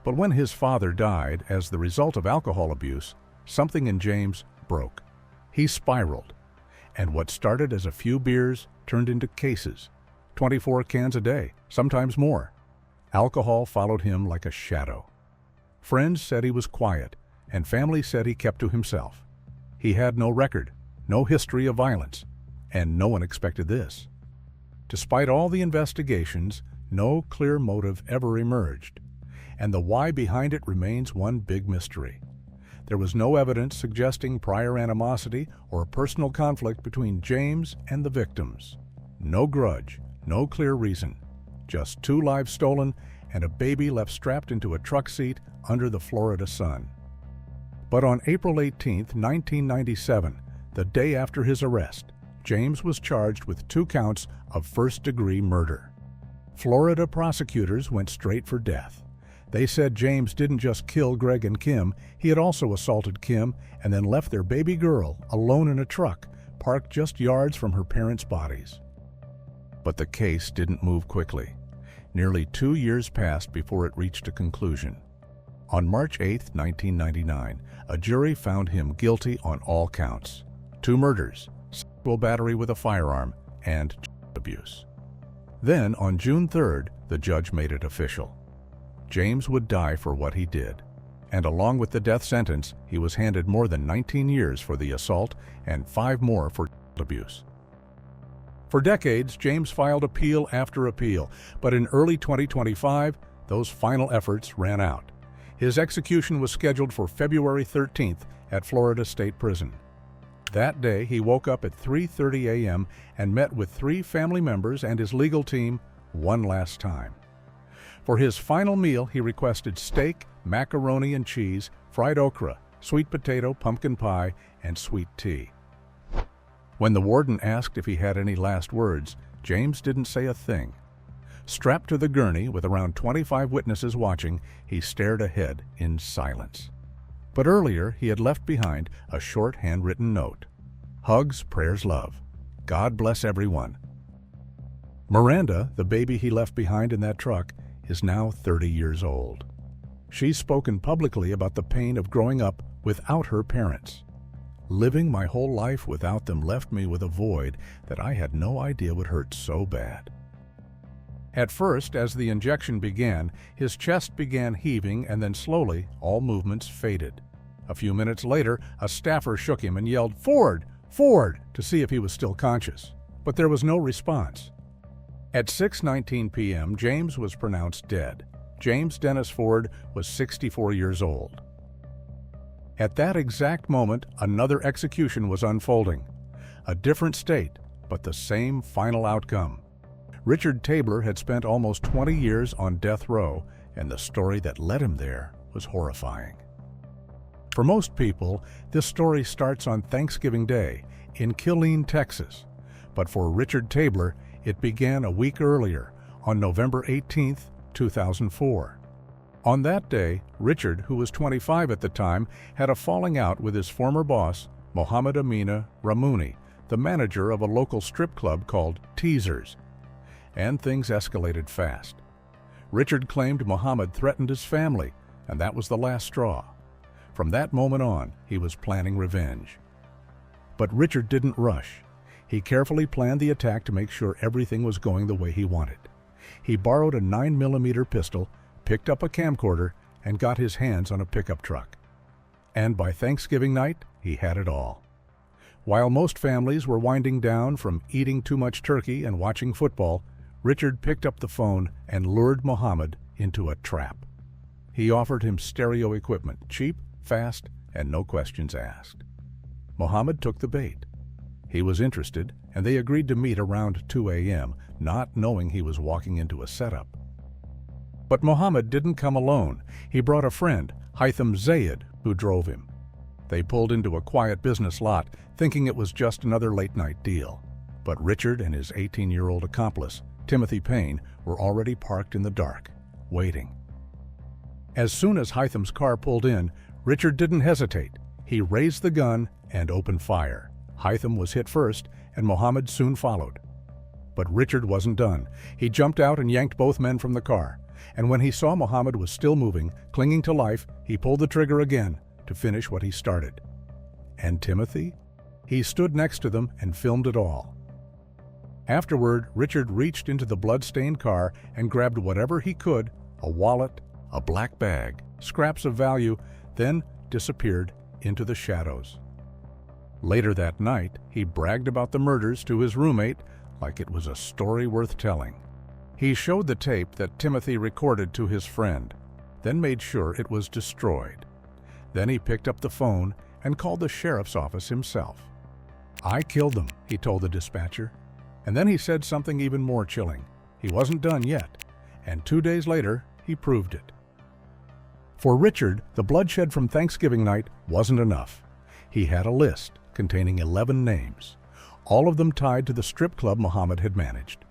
but when his father died as the result of alcohol abuse, something in James broke. He spiraled, and what started as a few beers turned into cases, 24 cans a day, sometimes more. Alcohol followed him like a shadow. Friends said he was quiet, and family said he kept to himself. He had no record, no history of violence, and no one expected this. Despite all the investigations, no clear motive ever emerged, and the why behind it remains one big mystery. There was no evidence suggesting prior animosity or personal conflict between James and the victims. No grudge, no clear reason. Just 2 lives stolen and a baby left strapped into a truck seat under the Florida sun. But on April 18, 1997, the day after his arrest, James was charged with 2 counts of first-degree murder. Florida prosecutors went straight for death. They said James didn't just kill Greg and Kim, he had also assaulted Kim and then left their baby girl alone in a truck parked just yards from her parents' bodies. But the case didn't move quickly. Nearly 2 years passed before it reached a conclusion. On March 8, 1999, a jury found him guilty on all counts: 2 murders, sexual battery with a firearm, and child abuse. Then, on June 3rd, the judge made it official. James would die for what he did, and along with the death sentence, he was handed more than 19 years for the assault and 5 more for child abuse. For decades, James filed appeal after appeal, but in early 2025, those final efforts ran out. His execution was scheduled for February 13th at Florida State Prison. That day, he woke up at 3:30 a.m. and met with 3 family members and his legal team one last time. For his final meal, he requested steak, macaroni and cheese, fried okra, sweet potato, pumpkin pie, and sweet tea. When the warden asked if he had any last words, James didn't say a thing. Strapped to the gurney with around 25 witnesses watching, he stared ahead in silence. But earlier, he had left behind a short handwritten note. Hugs, prayers, love. God bless everyone. Miranda, the baby he left behind in that truck, is now 30 years old. She's spoken publicly about the pain of growing up without her parents. Living my whole life without them left me with a void that I had no idea would hurt so bad. At first, as the injection began, his chest began heaving, and then slowly all movements faded. A few minutes later, a staffer shook him and yelled, "Ford! Ford!" to see if he was still conscious. But there was no response. At 6:19 p.m., James was pronounced dead. James Dennis Ford was 64 years old. At that exact moment, another execution was unfolding. A different state, but the same final outcome. Richard Tabler had spent almost 20 years on death row, and the story that led him there was horrifying. For most people, this story starts on Thanksgiving Day in Killeen, Texas. But for Richard Tabler, it began a week earlier, on November 18, 2004. On that day, Richard, who was 25 at the time, had a falling out with his former boss, Mohammed Amina Ramouni, the manager of a local strip club called Teasers. And things escalated fast. Richard claimed Mohammed threatened his family, and that was the last straw. From that moment on, he was planning revenge. But Richard didn't rush. He carefully planned the attack to make sure everything was going the way he wanted. He borrowed a 9mm pistol, picked up a camcorder, and got his hands on a pickup truck. And by Thanksgiving night, he had it all. While most families were winding down from eating too much turkey and watching football, Richard picked up the phone and lured Mohammed into a trap. He offered him stereo equipment, cheap, fast, and no questions asked. Mohammed took the bait. He was interested, and they agreed to meet around 2 a.m., not knowing he was walking into a setup. But Mohammed didn't come alone. He brought a friend, Haitham Zayed, who drove him. They pulled into a quiet business lot, thinking it was just another late-night deal. But Richard and his 18-year-old accomplice, Timothy Payne, were already parked in the dark, waiting. As soon as Haitham's car pulled in, Richard didn't hesitate. He raised the gun and opened fire. Haitham was hit first, and Mohammed soon followed. But Richard wasn't done. He jumped out and yanked both men from the car. And when he saw Mohammed was still moving, clinging to life, he pulled the trigger again to finish what he started. And Timothy? He stood next to them and filmed it all. Afterward, Richard reached into the blood-stained car and grabbed whatever he could, a wallet, a black bag, scraps of value, then disappeared into the shadows. Later that night, he bragged about the murders to his roommate like it was a story worth telling. He showed the tape that Timothy recorded to his friend, then made sure it was destroyed. Then he picked up the phone and called the sheriff's office himself. "I killed them," he told the dispatcher. And then he said something even more chilling. He wasn't done yet, and 2 days later, he proved it. For Richard, the bloodshed from Thanksgiving night wasn't enough. He had a list containing 11 names, all of them tied to the strip club Mohammed had managed.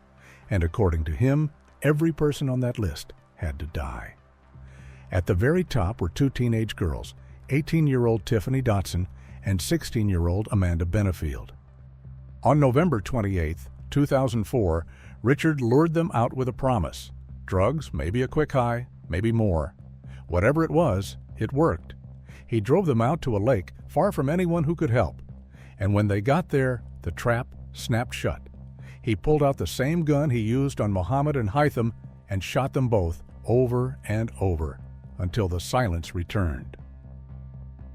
And according to him, every person on that list had to die. At the very top were two teenage girls, 18-year-old Tiffany Dotson and 16-year-old Amanda Benefield. On November 28, 2004, Richard lured them out with a promise. Drugs, maybe a quick high, maybe more. Whatever it was, it worked. He drove them out to a lake far from anyone who could help. And when they got there, the trap snapped shut. He pulled out the same gun he used on Mohammed and Haitham and shot them both over and over until the silence returned.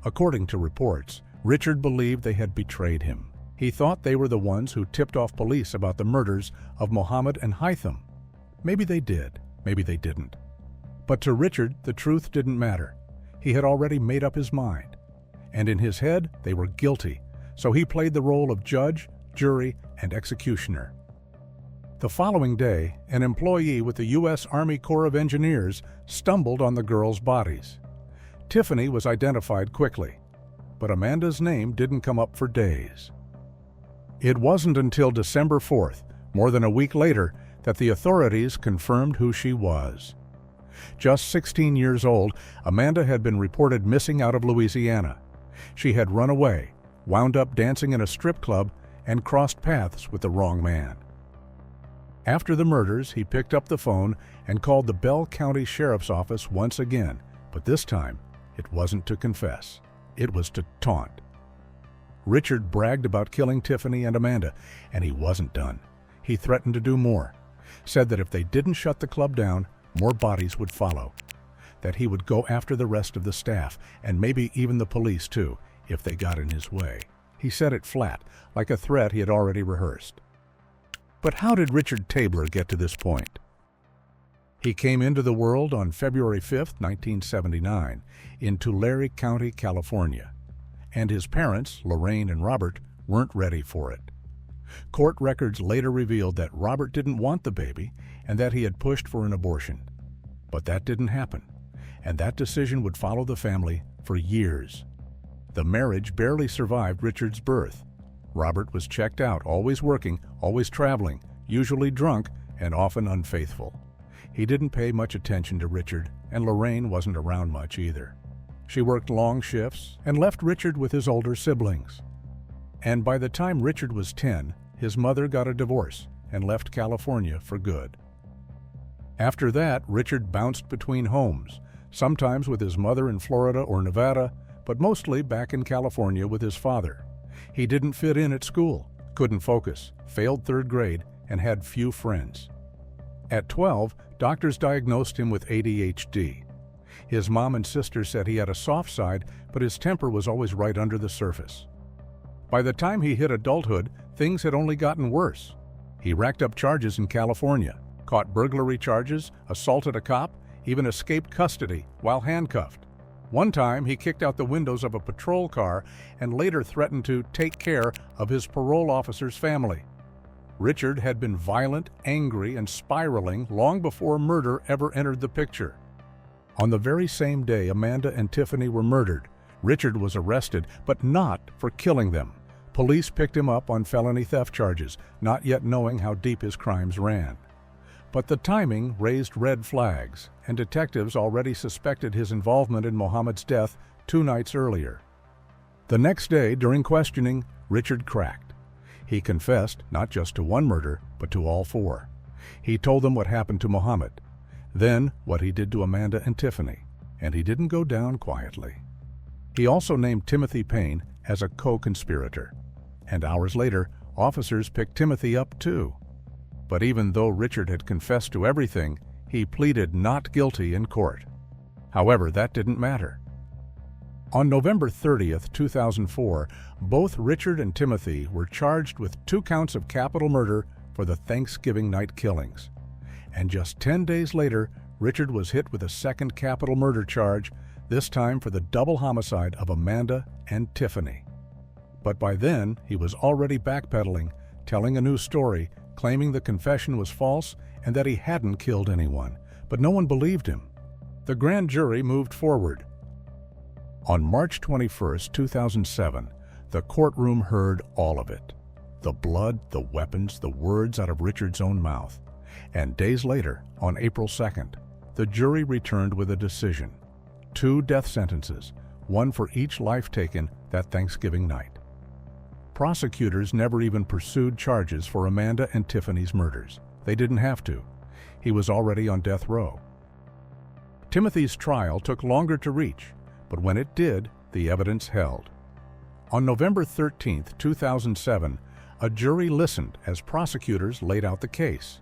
According to reports, Richard believed they had betrayed him. He thought they were the ones who tipped off police about the murders of Mohammed and Haitham. Maybe they did, maybe they didn't. But to Richard, the truth didn't matter. He had already made up his mind. And in his head, they were guilty, so he played the role of judge, jury, and executioner. The following day, an employee with the U.S. Army Corps of Engineers stumbled on the girls' bodies. Tiffany was identified quickly, but Amanda's name didn't come up for days. It wasn't until December 4th, more than a week later, that the authorities confirmed who she was. Just 16 years old, Amanda had been reported missing out of Louisiana. She had run away, wound up dancing in a strip club, and crossed paths with the wrong man. After the murders, he picked up the phone and called the Bell County Sheriff's Office once again, but this time it wasn't to confess. It was to taunt. Richard bragged about killing Tiffany and Amanda, and he wasn't done. He threatened to do more, said that if they didn't shut the club down, more bodies would follow, that he would go after the rest of the staff, and maybe even the police too, if they got in his way. He said it flat, like a threat he had already rehearsed. But how did Richard Tabler get to this point? He came into the world on February 5, 1979, in Tulare County, California, and his parents, Lorraine and Robert, weren't ready for it. Court records later revealed that Robert didn't want the baby and that he had pushed for an abortion. But that didn't happen, and that decision would follow the family for years. The marriage barely survived Richard's birth. Robert was checked out, always working, always traveling, usually drunk, and often unfaithful. He didn't pay much attention to Richard, and Lorraine wasn't around much either. She worked long shifts and left Richard with his older siblings. And by the time Richard was 10, his mother got a divorce and left California for good. After that, Richard bounced between homes, sometimes with his mother in Florida or Nevada, but mostly back in California with his father. He didn't fit in at school, couldn't focus, failed 3rd grade, and had few friends. At 12, doctors diagnosed him with ADHD. His mom and sister said he had a soft side, but his temper was always right under the surface. By the time he hit adulthood, things had only gotten worse. He racked up charges in California, caught burglary charges, assaulted a cop, even escaped custody while handcuffed. One time, he kicked out the windows of a patrol car and later threatened to take care of his parole officer's family. Richard had been violent, angry, and spiraling long before murder ever entered the picture. On the very same day Amanda and Tiffany were murdered, Richard was arrested, but not for killing them. Police picked him up on felony theft charges, not yet knowing how deep his crimes ran. But the timing raised red flags, and detectives already suspected his involvement in Mohammed's death 2 nights earlier. The next day, during questioning, Richard cracked. He confessed not just to one murder, but to all 4. He told them what happened to Mohammed, then what he did to Amanda and Tiffany, and he didn't go down quietly. He also named Timothy Payne as a co-conspirator, and hours later, officers picked Timothy up too. But even though Richard had confessed to everything, he pleaded not guilty in court. However, that didn't matter. On November 30, 2004, both Richard and Timothy were charged with 2 counts of capital murder for the Thanksgiving night killings. And just 10 days later, Richard was hit with a second capital murder charge, this time for the double homicide of Amanda and Tiffany. But by then, he was already backpedaling, telling a new story, claiming the confession was false and that he hadn't killed anyone, but no one believed him. The grand jury moved forward. On March 21, 2007, the courtroom heard all of it. The blood, the weapons, the words out of Richard's own mouth. And days later, on April 2nd, the jury returned with a decision. 2 death sentences, one for each life taken that Thanksgiving night. Prosecutors never even pursued charges for Amanda and Tiffany's murders. They didn't have to. He was already on death row. Timothy's trial took longer to reach, but when it did, the evidence held. On November 13, 2007, a jury listened as prosecutors laid out the case,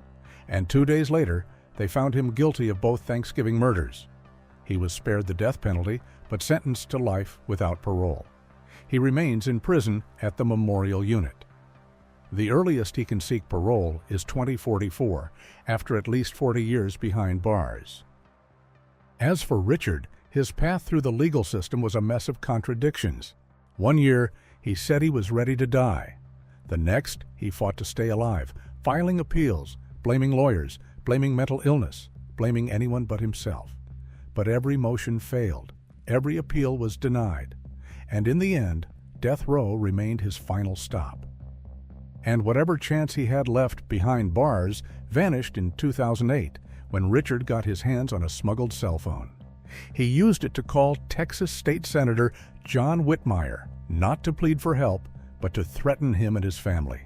and 2 days later, they found him guilty of both Thanksgiving murders. He was spared the death penalty, but sentenced to life without parole. He remains in prison at the Memorial Unit. The earliest he can seek parole is 2044, after at least 40 years behind bars. As for Richard, his path through the legal system was a mess of contradictions. One year, he said he was ready to die. The next, he fought to stay alive, filing appeals, blaming lawyers, blaming mental illness, blaming anyone but himself. But every motion failed. Every appeal was denied. And in the end, death row remained his final stop. And whatever chance he had left behind bars vanished in 2008, when Richard got his hands on a smuggled cell phone. He used it to call Texas State Senator John Whitmire, not to plead for help, but to threaten him and his family.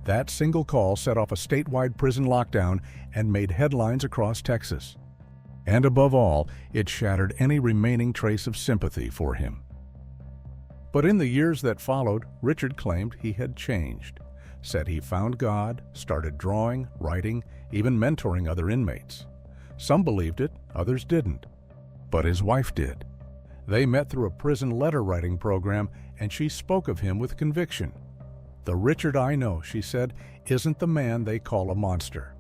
That single call set off a statewide prison lockdown and made headlines across Texas. And above all, it shattered any remaining trace of sympathy for him. But in the years that followed, Richard claimed he had changed, said he found God, started drawing, writing, even mentoring other inmates. Some believed it, others didn't. But his wife did. They met through a prison letter-writing program, and she spoke of him with conviction. "The Richard I know," she said, "isn't the man they call a monster.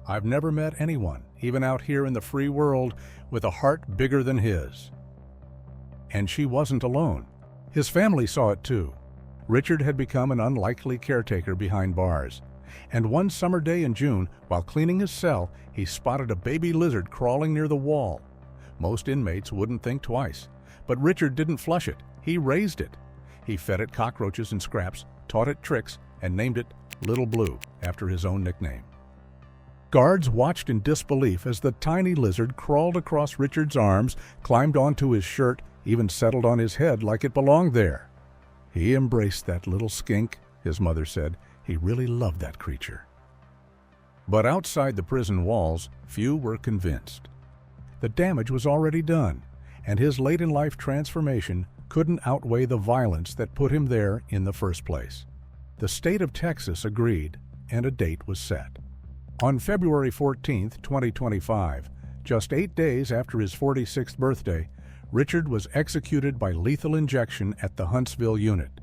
I've never met anyone, even out here in the free world, with a heart bigger than his." And she wasn't alone. His family saw it too. Richard had become an unlikely caretaker behind bars. And one summer day in June, while cleaning his cell, he spotted a baby lizard crawling near the wall. Most inmates wouldn't think twice. But Richard didn't flush it. He raised it. He fed it cockroaches and scraps, taught it tricks, and named it Little Blue, after his own nickname. Guards watched in disbelief as the tiny lizard crawled across Richard's arms, climbed onto his shirt, even settled on his head like it belonged there. "He embraced that little skink," his mother said. "He really loved that creature." But outside the prison walls, few were convinced. The damage was already done, and his late-in-life transformation couldn't outweigh the violence that put him there in the first place. The state of Texas agreed, and a date was set. On February 14, 2025, just 8 days after his 46th birthday, Richard was executed by lethal injection at the Huntsville unit.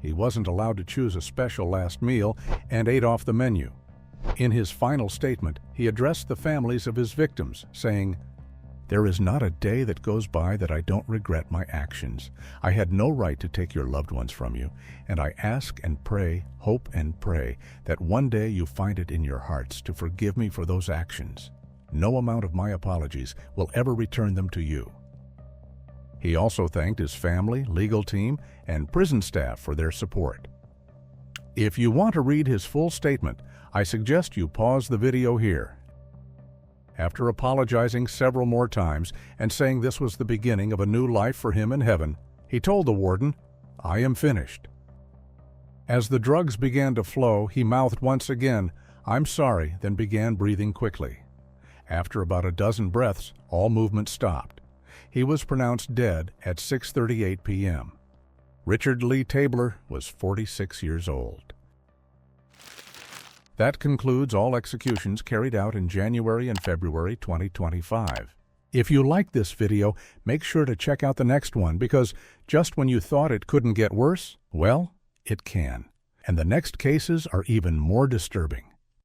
He wasn't allowed to choose a special last meal and ate off the menu. In his final statement, he addressed the families of his victims, saying, "There is not a day that goes by that I don't regret my actions. I had no right to take your loved ones from you, and I ask and pray, hope and pray, that one day you find it in your hearts to forgive me for those actions. No amount of my apologies will ever return them to you." He also thanked his family, legal team, and prison staff for their support. If you want to read his full statement, I suggest you pause the video here. After apologizing several more times and saying this was the beginning of a new life for him in heaven, he told the warden, "I am finished." As the drugs began to flow, he mouthed once again, "I'm sorry," then began breathing quickly. After about a dozen breaths, all movement stopped. He was pronounced dead at 6:38 p.m. Richard Lee Tabler was 46 years old. That concludes all executions carried out in January and February 2025. If you liked this video, make sure to check out the next one, because just when you thought it couldn't get worse, well, it can. And the next cases are even more disturbing.